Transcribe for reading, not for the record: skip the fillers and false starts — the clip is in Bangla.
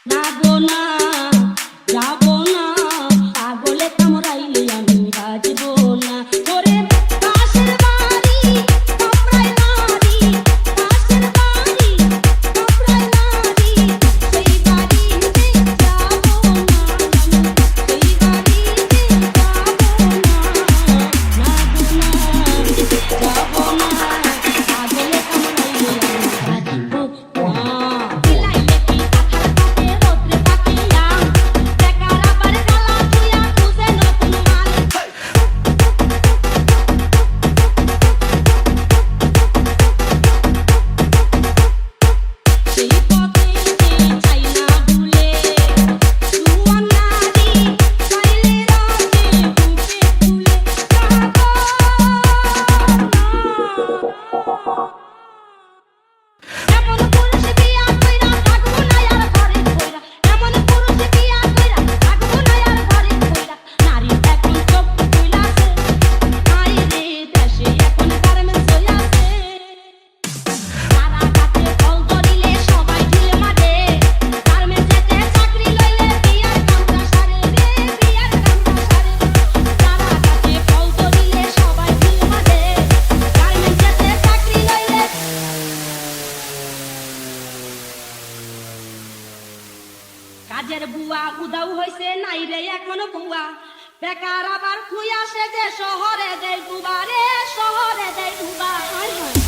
না গো না যাব না পাগলে কামড়াইলে আমি বাজব না ওরে পাশের বাড়ি কামড়াই নারী পাশের বাড়ি কামড়াই নারী সেই বাড়িতে যাব না সেই বাড়িতে যাব না না গো না যাব না কাজের বুয়া উদাও হইছে নাই রে এখনো বুয়া বেকার আবার খুই আসে যে শহরে দেয় দুবারে শহরে দেয় দুবার